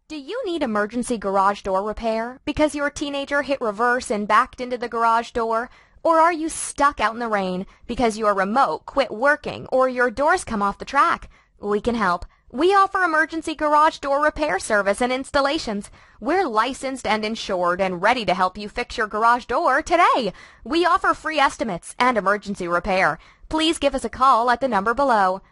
Do you need emergency garage door repair because your teenager hit reverse and backed into the garage door? Or are you stuck out in the rain because your remote quit working or your doors come off the track? We can help. We offer emergency garage door repair service and installations. We're licensed and insured and ready to help you fix your garage door today. We offer free estimates and emergency repair. Please give us a call at the number below.